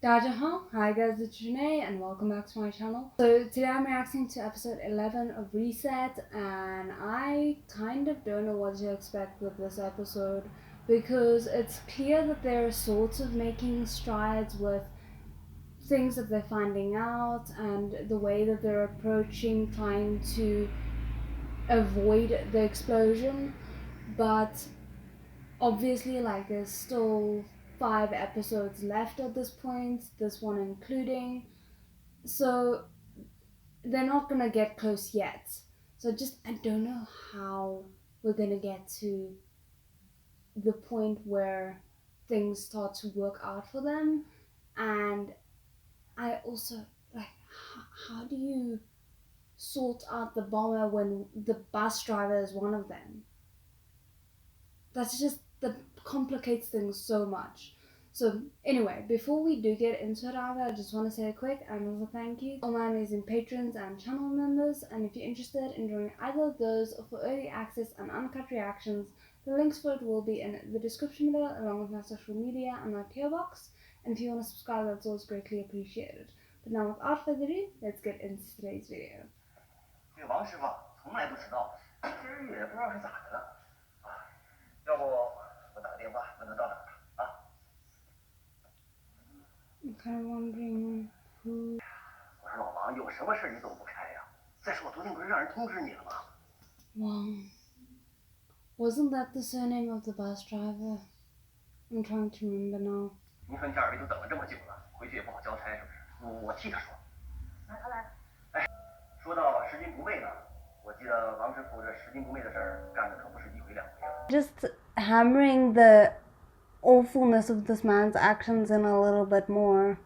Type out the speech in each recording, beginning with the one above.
DIHA, hi guys, it's Janae and welcome back to my channel. So today I'm reacting to episode 11 of Reset, and I kind of don't know what to expect with this episode because it's clear that they're sort of making strides with things that they're finding out and the way that they're approaching trying to avoid the explosion, but obviously like there's still 5 episodes left at this point, this one including, so they're not gonna get close yet. So I don't know how we're gonna get to the point where things start to work out for them. And I also like, how do you sort out the bomber when the bus driver is one of them? That complicates things so much. So anyway, before we do get into it, I just want to say a quick and also thank you to all my amazing patrons and channel members. And if you're interested in joining either of those for early access and uncut reactions, the links for it will be in the description below, along with my social media and my PO box. And if you want to subscribe, that's always greatly appreciated. But now without further ado, let's get into today's video. 这个王师傅从来不迟到，今儿也不知道是咋的了。要不我打个电话问他到哪儿了啊 I'm kind of wondering who. 我说老王，有什么事你走不开呀？再说我昨天不是让人通知你了吗？ Wang. Wasn't that the surname of the bus driver? I'm trying to remember now. 您说你二位都等了这么久了，回去也不好交差，是不是？我替他说。来。哎，说到拾金不昧呢，我记得王师傅这拾金不昧的事儿干的可不是一回两回了。Just hammering the awfulness of this man's actions in a little bit more.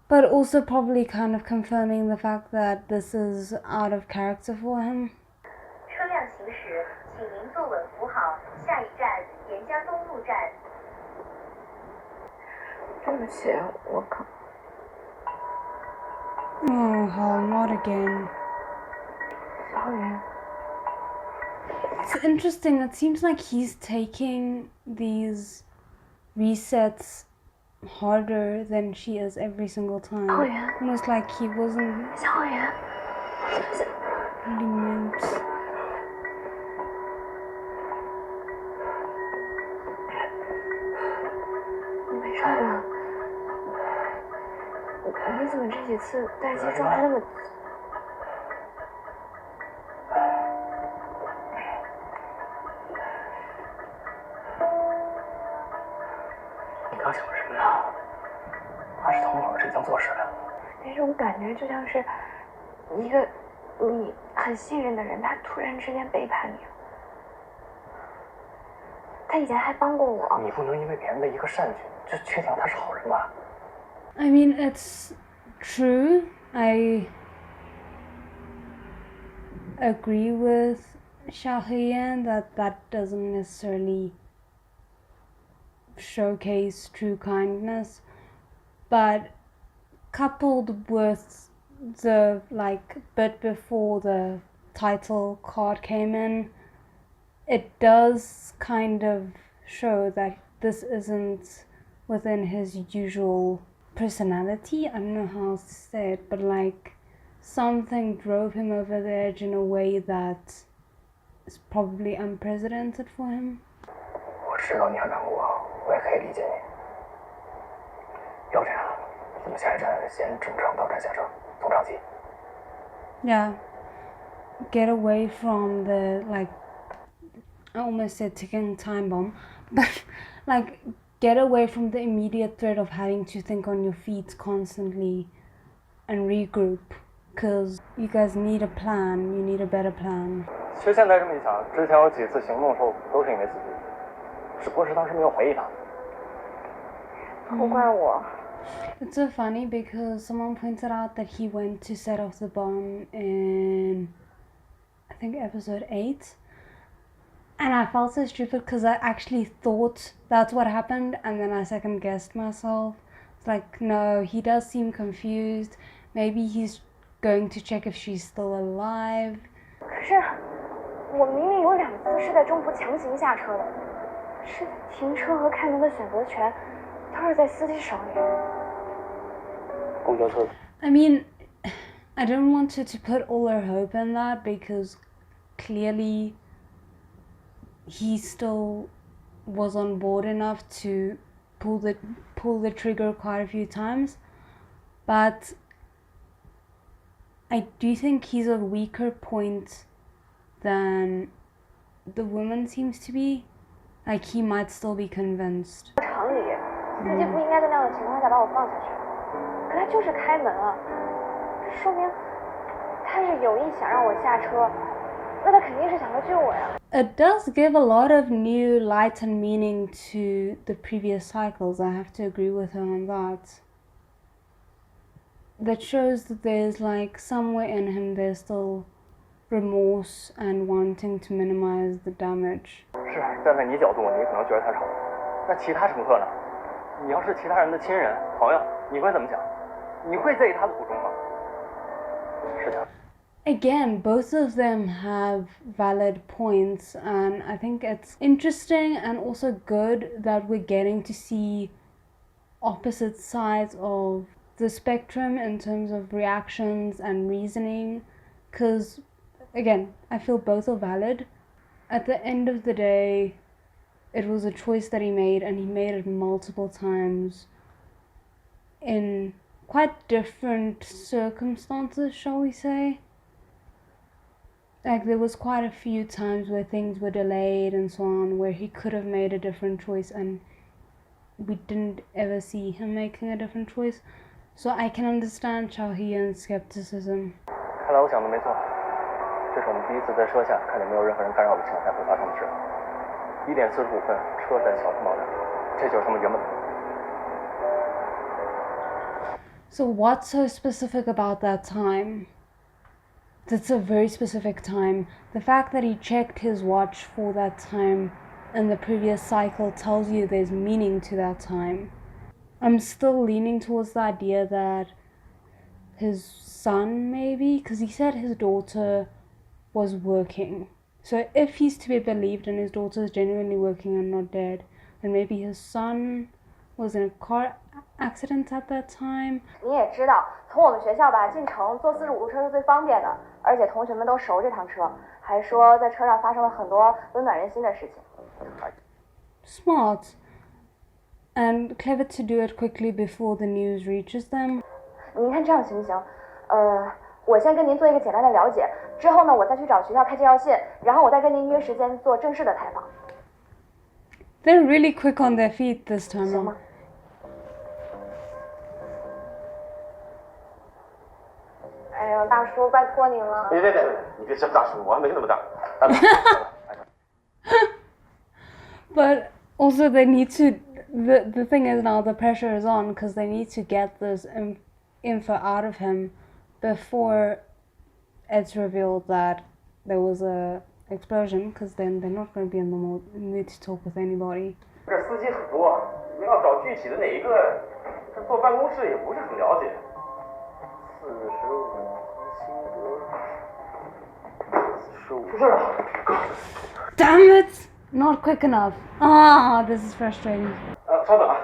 But also probably kind of confirming the fact that this is out of character for him. 车辆行驶，请您坐稳扶好。下一站沿家东路站。对不起，我可。Oh, hell, not again. 小雨。 It's interesting. It seems like he's taking these resets harder than she is every single time. Almost like he wasn't really meant. 没事吧？你怎么这几次待机状态那么……你刚想什么呢？还是同伙这将做事了？那种感觉就像是一个你很信任的人，他突然之间背叛你了。他以前还帮过我。你不能因为别人的一个善举，就确定他是好人吧？ I mean, it's true. I agree with Shahian that doesn't necessarily showcase true kindness, but coupled with the bit before the title card came in, it does kind of show that this isn't within his usual personality. I don't know how else to say it, but like something drove him over the edge in a way that is probably unprecedented for him. 我知道你很难过，我也可以理解你。要这样，咱们下一站先正常到站下车，从长机。Yeah, get away from the I almost said ticking time bomb, but get away from the immediate threat of having to think on your feet constantly and regroup, because you guys need a plan. You need a better plan. 其实现在这么一想，之前有几次行动的时候都是因为自己，只不过是当时没有回忆他。不怪我。 It's so funny because someone pointed out that he went to set off the bomb in, I think, episode 8. And I felt so stupid because I actually thought that's what happened, and then I second guessed myself. It's like, no, he does seem confused. Maybe he's going to check if she's still alive. 可是我明明有2次是在中途强行下车的，是停车和开门的选择权，当车是在司机手里。公交车。 I mean, I don't want her to put all her hope in that because clearly he still was on board enough to pull the trigger quite a few times, but I do think he's a weaker point than the woman seems to be. Like he might still be convinced. 常理，司机不应该在那样的情况下把我放下去，可他就是开门了，这说明他是有意想让我下车，那他肯定是想要救我呀。It does give a lot of new light and meaning to the previous cycles. I have to agree with her on that. That shows that there's like somewhere in him there's still remorse and wanting to minimize the damage. 是，站在你角度，你可能觉得他吵，那其他乘客呢？你要是其他人的亲人、朋友，你会怎么想？你会在意他的苦衷吗？是的。 Again, both of them have valid points, and I think it's interesting and also good that we're getting to see opposite sides of the spectrum in terms of reactions and reasoning, because again, I feel both are valid. At the end of the day, it was a choice that he made, and he made it multiple times in quite different circumstances, shall we say. Like there was quite a few times where things were delayed and so on, where he could have made a different choice and we didn't ever see him making a different choice. So I can understand Chaohyun's skepticism. 看来我想的没错，这是我们第一次在车下看见没有任何人干扰的情况下会发生的事。1点45分，车在小区毛站，这就是他们原本的。 So what's so specific about that time? That's a very specific time. The fact that he checked his watch for that time in the previous cycle tells you there's meaning to that time. I'm still leaning towards the idea that his son, maybe, because he said his daughter was working. So if he's to be believed and his daughter is genuinely working and not dead, then maybe his son was in a car accident at that time. 你也知道，从我们学校吧进城坐45路车是最方便的，而且同学们都熟这趟车，还说在车上发生了很多温暖人心的事情。Smart. And clever to do it quickly before the news reaches them. 您看这样行不行？我先跟您做一个简单的了解，之后呢，我再去找学校开介绍信，然后我再跟您约时间做正式的采访。They're really quick on their feet this time. 行吗？哎呦，大叔，拜托您了。别，你别叫大叔，我还没那么大。But also they need to, the thing is now the pressure is on because they need to get this info out of him before it's revealed that there was a explosion, because then they're not going to be in the mood to talk with anybody. 这司机很多，你要找具体的哪一个？这坐办公室也不是很了解。45，出事了！ Damn it! Not quick enough. Ah, this is frustrating. 稍等啊。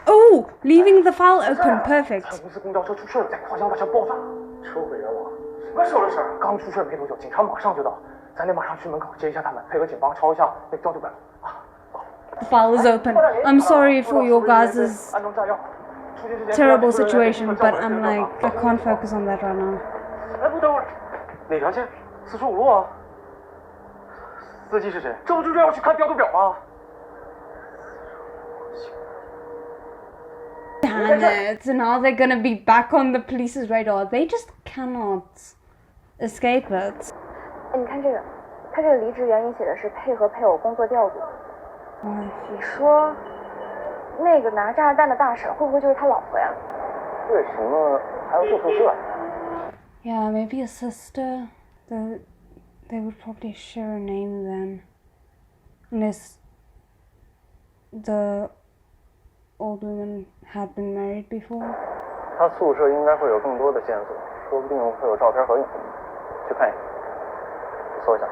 Oh, leaving the file open, perfect. 公司公交车出事了，在跨江大桥爆炸，车毁人亡。什么时候的事儿？刚出事没多久，警察马上就到，咱得马上去门口接一下他们，配合警方抄一下那调度表啊。 The file is open. I'm sorry for your guys' terrible situation, but I'm like, I can't focus on that right now. 哎，不等会儿，哪条线？45路啊。司机是谁？这不就是要去看调度表吗？ Damn it! So now they're gonna be back on the police's radar. They just cannot escape it. 哎，你看这个，他这个离职原因写的是配合配偶工作调度。你说，那个拿炸弹的大婶会不会就是他老婆呀？为什么还要住宿舍？ Yeah, maybe a sister. They would probably share a name then, unless the old woman had been married before. 他宿舍应该会有更多的线索，说不定会有照片合影。去看一眼，搜一下。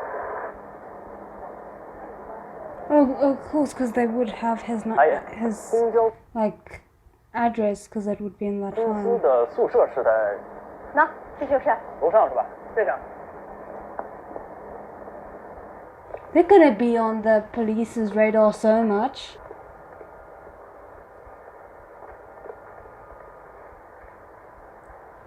Oh, of course, because they would have his like address because that would be in that 公司 file. 的宿舍是在那这就是楼上是吧？这边。 They're gonna be on the police's radar so much.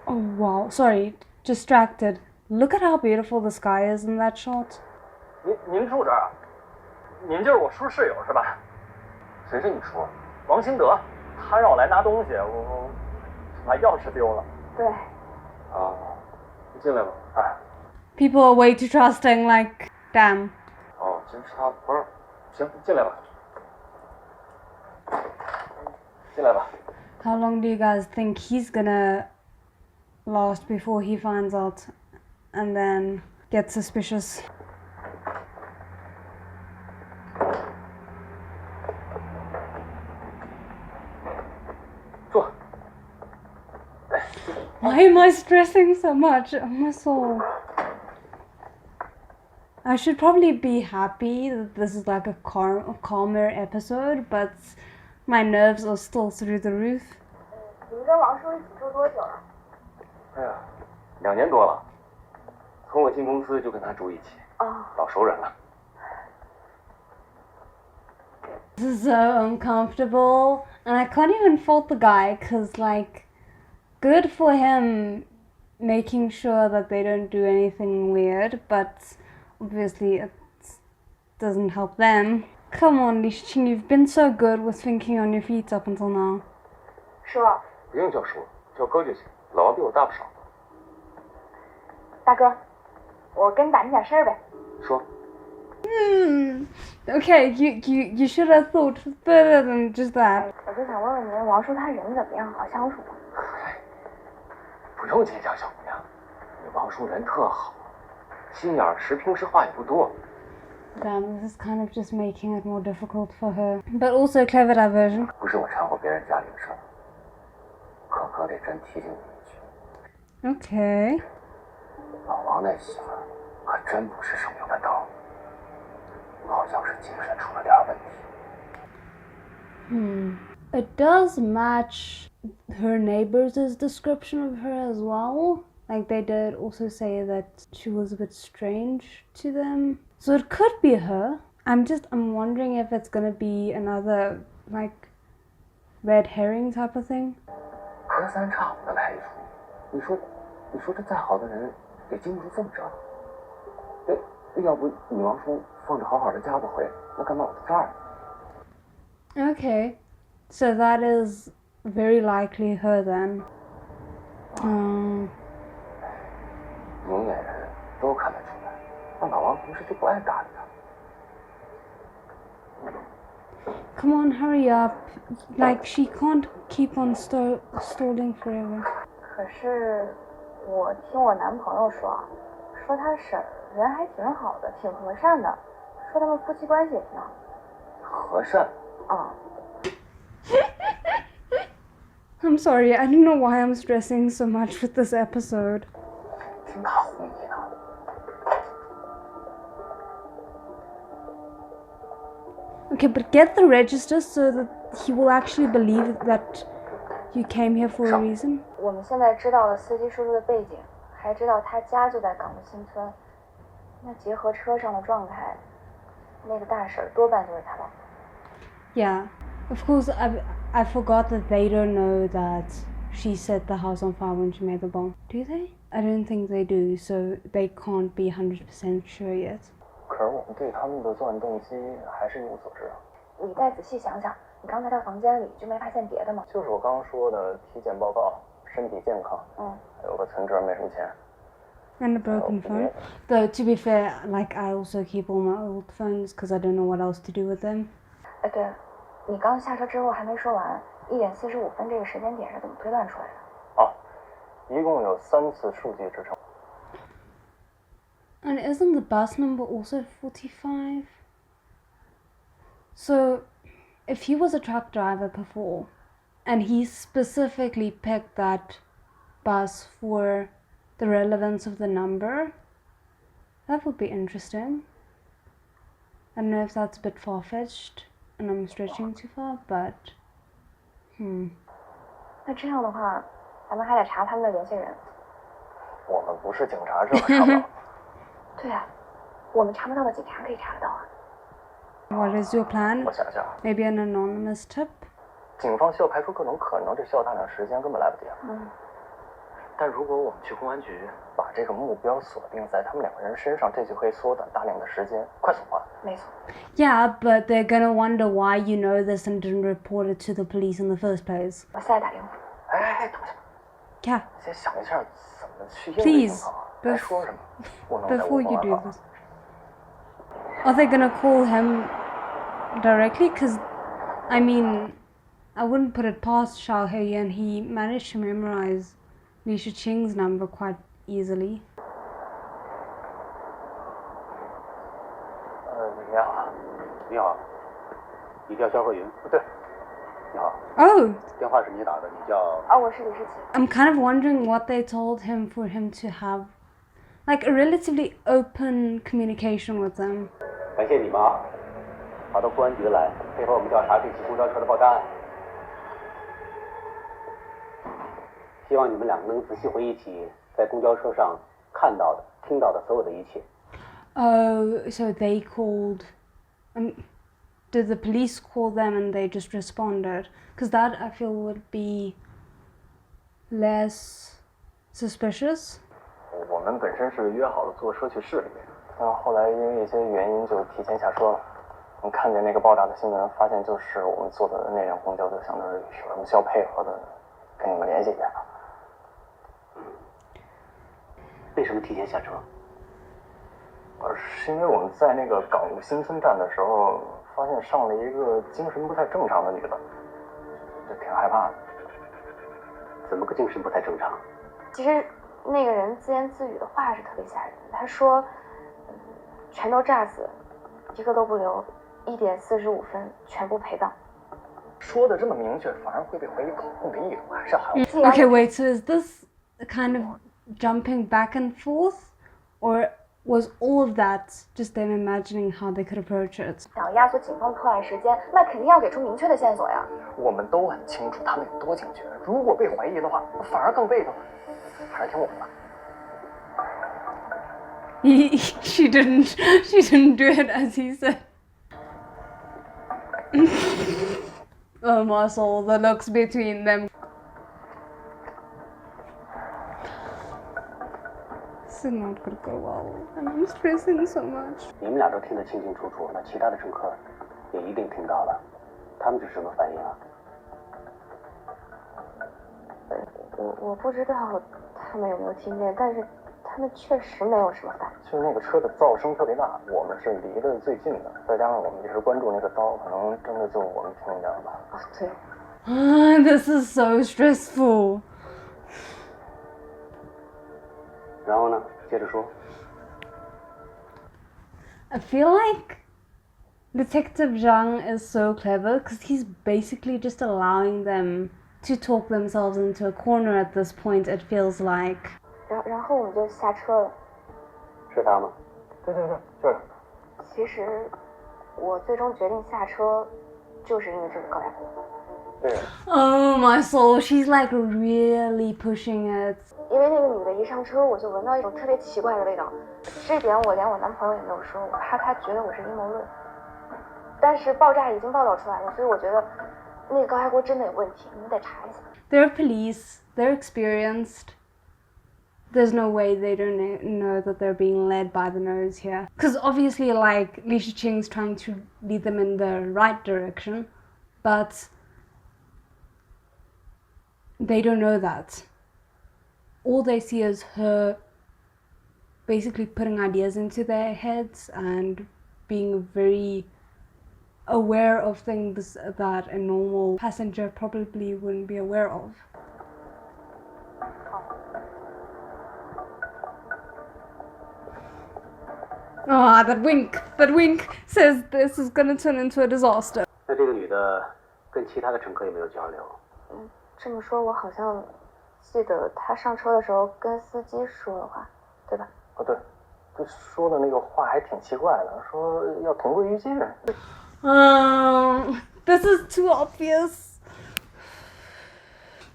Oh wow, sorry, distracted. Look at how beautiful the sky is in that shot. 您住这儿啊？您就是我叔室友是吧？谁是你叔？王新德，他让我来拿东西，我把钥匙丢了。对，啊，你进来吧。哎。 People are way too trusting, like, damn. 哦，今儿是他不是？行，进来吧。进来吧。 How long do you guys think he's gonna last before he finds out and then gets suspicious? Why am I stressing so much? Oh my soul. I should probably be happy that this is like a calmer episode, but my nerves are still through the roof. 你们跟王叔一起住多久了？哎呀，2年多了，从我进公司就跟他住一起，老熟人了。 This is so uncomfortable, and I can't even fault the guy, cause like, good for him making sure that they don't do anything weird, but obviously it doesn't help them. Come on, Lishing, you've been so good with thinking on your feet up until now. 叔，不用叫叔，叫哥就行。老王比我大不少。大哥，我跟你打听点事儿呗。说。 Okay, you should have thought further than just that. 我就想问问您，王叔他人怎么样？好相处吗？不用计较，小姑娘，你王叔人特好，心眼儿实，平时话也不多。 Damn, this is kind of just making it more difficult for her, but also clever diversion. 不是我掺和别人家里的事儿，可得真提醒你一句。Okay. 老王那媳妇儿可真不是省油的灯，好像是精神出了点问题。It does match her neighbors' description of her as well. Like they did also say that she was a bit strange to them. So it could be her. I'm wondering if it's gonna be another like red herring type of thing. 隔三差五的来一出，你说这再好的人也经不住这么折腾。要不你王叔放着好好的家不回，那干嘛我在这儿？ Okay, so that is very likely her then. 明眼人都看得出来，那老王平时就不爱搭理他。Come on, hurry up. Like, she can't keep on stalling forever. 可是我听我男朋友说他婶儿人还挺好的，挺和善的，说他们夫妻关系也挺好。和善？啊。I'm sorry, I don't know why I'm stressing so much with this episode. 听他哄你呢。Okay, but get the register so that he will actually believe that you came here for a reason. 我们现在知道了司机叔叔的背景，还知道他家就在港的新村。那结合车上的状态，那个大婶多半就是他老婆。Yeah, of course. I forgot that they don't know that she set the house on fire when she made the bomb. Do they? I don't think they do, so they can't be 100% sure yet. 可是我们对他们的作案动机还是一无所知啊。你再仔细想想，你刚才到房间里就没发现别的吗？就是我刚刚说的体检报告，身体健康，还有个存折，没什么钱。 And a broken phone. Though, to be fair, like, I also keep all my old phones because I don't know what else to do with them. 对，你刚下车之后还没说完，1点45分这个时间点是怎么推断出来的？一共有3次数据支撑。 And isn't the bus number also 45? So, if he was a truck driver before, and he specifically picked that bus for the relevance of the number, that would be interesting. I don't know if that's a bit far-fetched and I'm stretching too far, but 那这样的话，咱们还得查他们的联系人。我们不是警察，这可查不到。对啊，我们查不到的警察可以查得到啊。What is your plan? 我想想 Maybe an anonymous tip? 警方需要排除各种可能，这需要大量时间，根本来不及。但如果我们去公安局，把这个目标锁定在他们2个人身上，这就可以缩短大量的时间，快速化。没错。Yeah, but they're gonna wonder why you know this and didn't report it to the police in the first place. 我现在打电话。哎，等下。Yeah. 先想一下怎么去应对情况。该说什么？不能在无 Before 功 you 而 do 返。 this. Are they gonna call him directly? Because, I mean, I wouldn't put it past Xiao Heiyan. He managed to memorize Li Shiqing's number quite easily. 你好。你好，你叫肖鹤云？对。你好， Oh, 电话是你打的，你叫……我是李世奇。 I'm kind of wondering what they told him for him to have, like, a relatively open communication with them. 感谢你们啊，跑到公安局来，配合我们调查这起公交车的爆炸案。希望你们2个能仔细回忆起在公交车上看到的、听到的所有的一切。Oh, so they called. Did the police call them and they just responded? Because that I feel would be less suspicious. 我们本身是约好了坐车去市里面，但后来因为一些原因就提前下车了。我们看见那个爆炸的新闻，发现就是我们坐的那辆公交，就想着有什么需要配合的，跟你们联系一下。为什么提前下车？是因为我们在那个港务新村站的时候，发现上了一个精神不太正常的女的，就挺害怕的。怎么个精神不太正常？其实那个人自言自语的话是特别吓人的。他说，全都炸死，一个都不留，1点45分全部陪葬。说的这么明确，反而会被怀疑口供的意图，还是喊我。Okay, wait. So is this a kind of jumping back and forth, or was all of that just them imagining how they could approach it? 想要压缩警方破案时间，那肯定要给出明确的线索呀。我们都很清楚他们有多警觉，如果被怀疑的话，反而更被动。还是听我的吧。She didn't do it as he said. Oh my soul, the looks between them. This is not gonna go well, and I'm stressing so much. 你们俩都听得清清楚楚，那其他的乘客也一定听到了，他们是什么反应啊？我不知道他们有没有听见，但是他们确实没有什么反应。就是那个车的噪声特别大，我们是离得最近的，再加上我们一直关注那个刀，可能真的就我们听见了吧。对。This is so stressful. 然后呢？接着说。I feel like Detective Zhang is so clever because he's basically just allowing them to talk themselves into a corner at this point, it feels like. 然后我们就下车了。是他吗？对，就是。其实我最终决定下车，就是因为这个高压锅。对。Oh my soul, she's like really pushing it. 因为那个女的一上车，我就闻到一种特别奇怪的味道，这点我连我男朋友也没有说，我怕他觉得我是阴谋论。但是爆炸已经报道出来了，所以我觉得那个高压锅真的有问题，你们得查一下。They're police, they're experienced. There's no way they don't know that they're being led by the nose here. Because obviously, like, Li Shiqing's trying to lead them in the right direction, but they don't know that. All they see is her basically putting ideas into their heads and being very aware of things that a normal passenger probably wouldn't be aware of. Ah, that wink says this is gonna turn into a disaster. 那这个女的跟其他的乘客有没有交流？这么说，我好像记得她上车的时候跟司机说了话，对吧？对，就说的那个话还挺奇怪的，说要同归于尽。This is too obvious.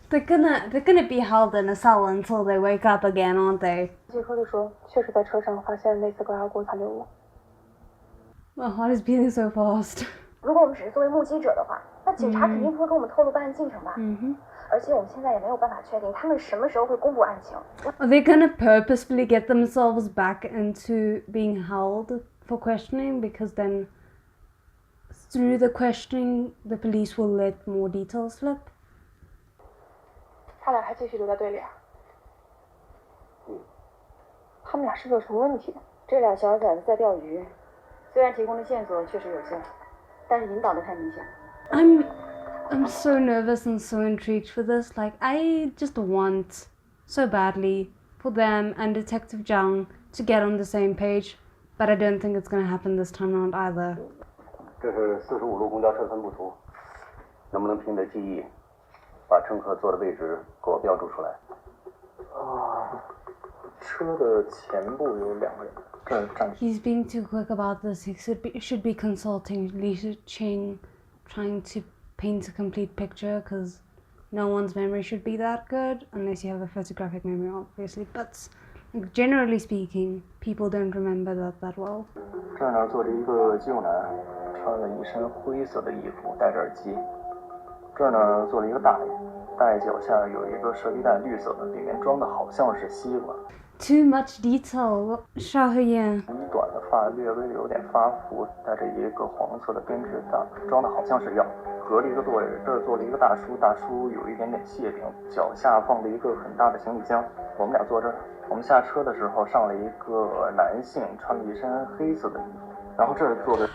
They're gonna be held in a cell until they wake up again, aren't they? 记车的说，确实在车上发现类似高压锅残留物。My heart is beating so fast. 如果我们只是作为目击者的话，那警察肯定不会跟我们透露办案进程吧？而且我们现在也没有办法确定他们什么时候会公布案情。Are they gonna purposefully get themselves back into being held for questioning? Because then, through the questioning, the police will let more details slip. 他俩还继续留在队里啊？他们俩是不是有什么问题？这俩小崽子在钓鱼，虽然提供的线索确实有限，但是引导的太明显。I'm so nervous and so intrigued for this. Like, I just want so badly for them and Detective Zhang to get on the same page, but I don't think it's gonna happen this time around either. 这是45路公交车分布图，能不能凭你的记忆，把乘客坐的位置给我标注出来？车的前部有2个人，这儿站着。 He's being too quick about this. He should be consulting Lisa Ching, trying to paint a complete picture, because no one's memory should be that good unless you have a photographic memory, obviously. But like, generally speaking, people don't remember that well. 这儿呢坐着一个肌肉男，穿了一身灰色的衣服，戴着耳机。这儿呢坐了一个大爷，大爷脚下有一个射击弹，绿色的，里面装的好像是西瓜。 Too much detail. 邵黑燕。短的发略微的有点发福，戴着一个黄色的编织袋，装的好像是药。隔了一个座位，这儿坐了一个大叔，大叔有一点点谢顶，脚下放了一个很大的行李箱。我们俩坐这儿，我们下车的时候上了一个男性，穿了一身黑色的衣服，然后这儿坐的。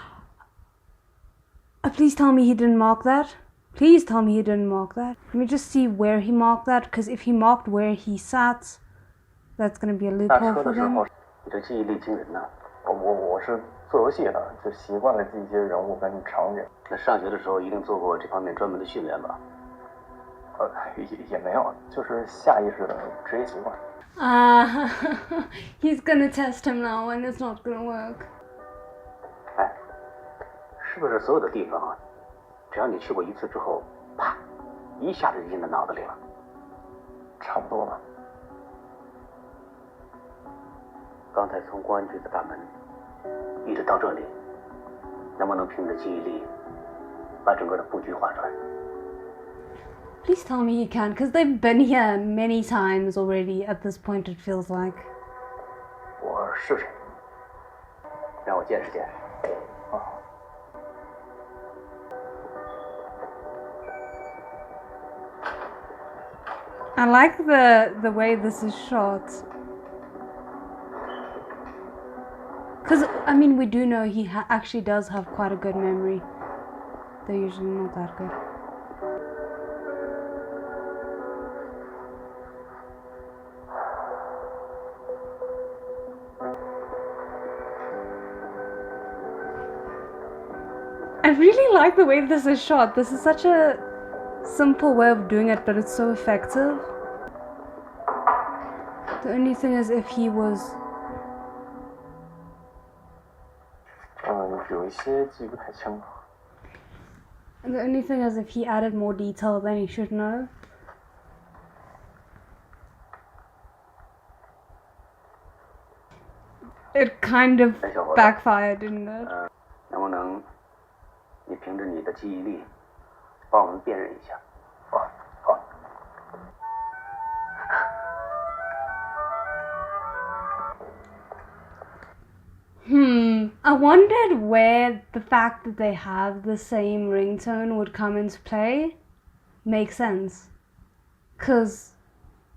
Please tell me he didn't mark that. Please tell me he didn't mark that. Let me just see where he marked that, because if he marked where he sat, that's gonna be a loophole for them. 你这记忆力惊人呐！我是做游戏的，就习惯了记一些人物跟场景。那上学的时候一定做过这方面专门的训练吧？也没有，就是下意识的职业习惯。He's gonna test him now, and it's not gonna work. 哎，是不是所有的地方啊，只要你去过一次之后，啪，一下子就进到脑子里了？差不多吧。 刚才从公安局的大门一直到这里，能不能凭你的记忆力把整个的布局画出来？ Please tell me he can, because they've been here many times already at this point, it feels like. 我试试，让我见识见识。 I like the way this is shot. Because, I mean, we do know he actually does have quite a good memory. They're usually not that good. I really like the way this is shot. This is such a simple way of doing it, but it's so effective. The only thing is if he was... 有一些记不太清了。 The only thing is if he added more detail than he should know. It kind of backfired, didn't it? 能不能你凭着你的记忆力帮我们辨认一下？好。I wondered where the fact that they have the same ringtone would come into play. Makes sense. Because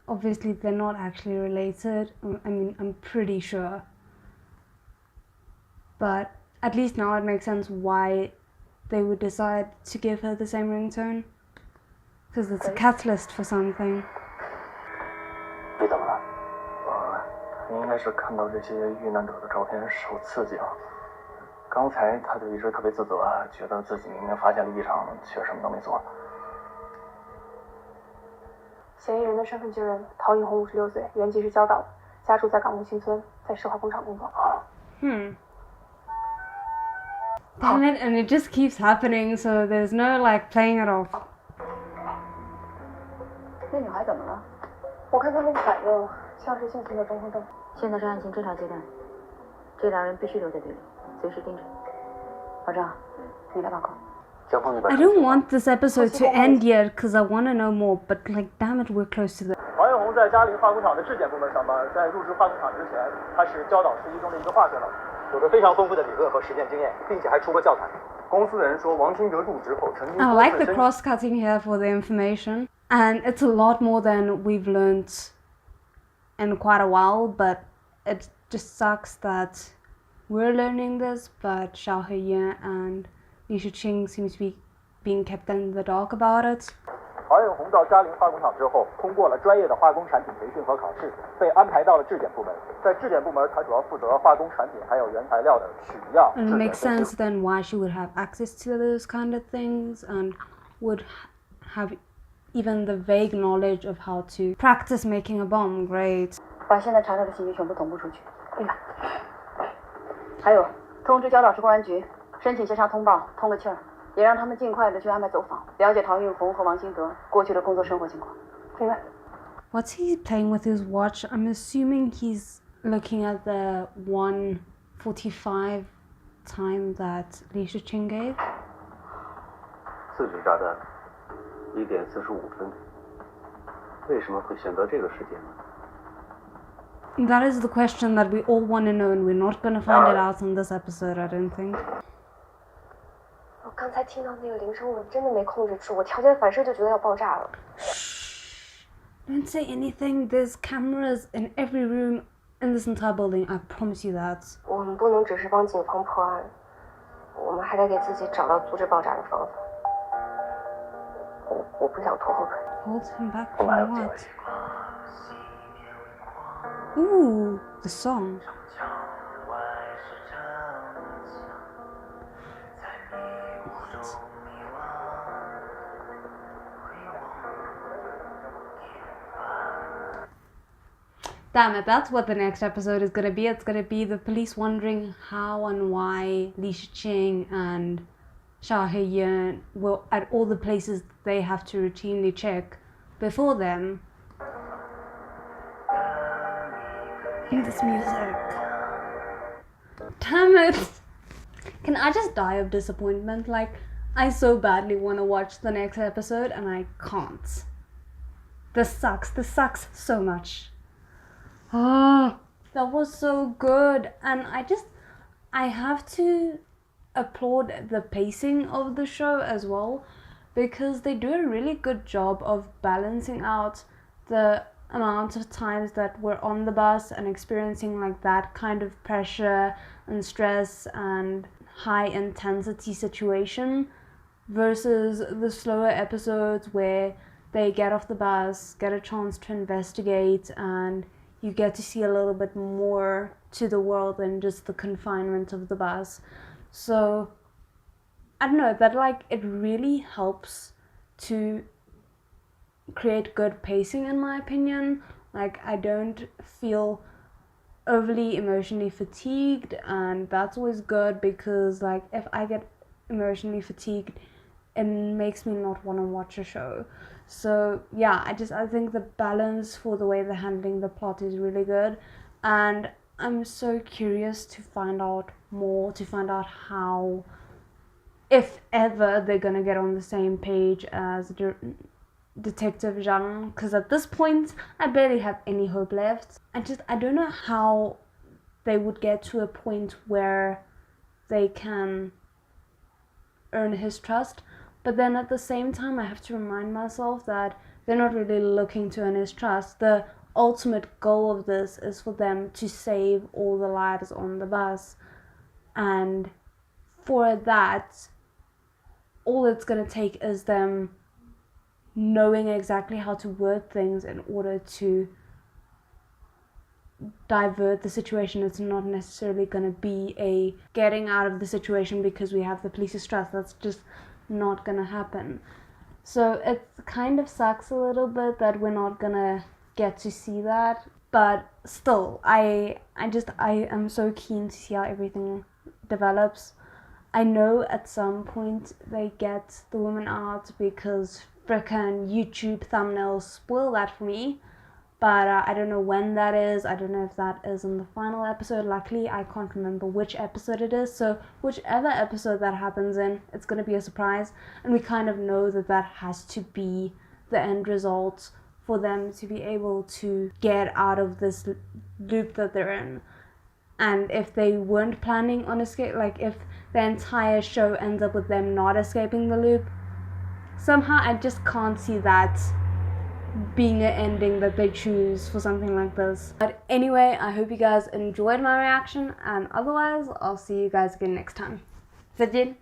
obviously they're not actually related. I mean, I'm pretty sure. But at least now it makes sense why they would decide to give her the same ringtone. Because it's a catalyst for something. 你怎么了？应该是看到这些遇难者的照片受刺激了。刚才他就一直特别自责，觉得自己明明发现了异常，却什么都没做。嫌疑人的身份确认：陶颖红，56岁，原籍是焦岛，家住在港务新村，在石化工厂工作。Damn it, and it just keeps happening, so there's no like playing it off. 怎么了？我看他们反应像是性侵的中风症。现在是案情侦查阶段，这2人必须留在队里，随时盯着。老赵，你来把控。 I don't want this episode to end yet because I want to know more, but like, damn it, we're close to the. 王艳红在嘉陵化工厂的质检部门上班，在入职化工厂之前，他是教导实习中的一个化学老师，有着非常丰富的理论和实践经验，并且还出过教材。公司的人说，王清德入职后曾经。 I like the cross-cutting here for the information, and it's a lot more than we've learnt in quite a while. But it just sucks that we're learning this, but Xiao Heyan and Li Shiqing seems to be being kept in the dark about it. 王艳红到嘉陵化工厂之后，通过了专业的化工产品培训和考试，被安排到了质检部门。在质检部门，他主要负责化工产品还有原材料的取样。 And it makes sense then why she would have access to those kind of things and would have even the vague knowledge of how to practice making a bomb. Great. 把现在查到的信息全部同步出去。还有，通知交导处公安局，申请协查通报，通个气儿。 也让他们尽快的去安排走访，了解陶运红和王兴德过去的工作生活情况。明白。 What's he playing with his watch? I'm assuming he's looking at the 1:45 time that Li Shiqing gave. 4指炸弹，1点45分，为什么会选择这个时间呢？ That is the question that we all want to know, and we're not going to find it out in this episode, I don't think. 我刚才听到那个铃声，我真的没控制住，我条件反射就觉得要爆炸了。Don't say anything. There's cameras in every room in this entire building. I promise you that. 我们不能只是帮警方破案，我们还得给自己找到阻止爆炸的方法。我不想拖后腿。 Hold him back 我 from 们还有机 what? 会。 Ooh, the song. Damn it, that's what the next episode is gonna be. It's gonna be the police wondering how and why Li Shiqing and Xiao Heyan were at all the places they have to routinely check before them. In this music. Damn it! Can I just die of disappointment? Like, I so badly want to watch the next episode and I can't. This sucks so much. Oh, that was so good. And I have to applaud the pacing of the show as well, because they do a really good job of balancing out the amount of times that we're on the bus and experiencing like that kind of pressure and stress and high intensity situation versus the slower episodes where they get off the bus, get a chance to investigate, and you get to see a little bit more to the world than just the confinement of the bus. So I don't know, that like it really helps to create good pacing in my opinion. Like, I don't feel overly emotionally fatigued, and that's always good, because like if I get emotionally fatigued, it makes me not want to watch a show. So yeah, I think the balance for the way they're handling the plot is really good, and I'm so curious to find out more, to find out how, if ever, they're gonna get on the same page as Detective Zhang, because at this point I barely have any hope left. I don't know how they would get to a point where they can earn his trust, but then at the same time I have to remind myself that they're not really looking to earn his trust. The ultimate goal of this is for them to save all the lives on the bus, and for that all it's gonna take is them knowing exactly how to word things in order to divert the situation. It's not necessarily going to be a getting out of the situation because we have the police's trust. That's just not going to happen. So it kind of sucks a little bit that we're not going to get to see that, but still I am so keen to see how everything develops. I know at some point they get the woman out because frickin' YouTube thumbnails spoil that for me. But I don't know when that is. I don't know if that is in the final episode. Luckily, I can't remember which episode it is. So whichever episode that happens in, it's going to be a surprise. And we kind of know that that has to be the end result for them to be able to get out of this loop that they're in. And if they weren't planning on escape, like if the entire show ends up with them not escaping the loop, somehow I just can't see that being an ending that they choose for something like this. But anyway, I hope you guys enjoyed my reaction, and otherwise I'll see you guys again next time. ZHENG.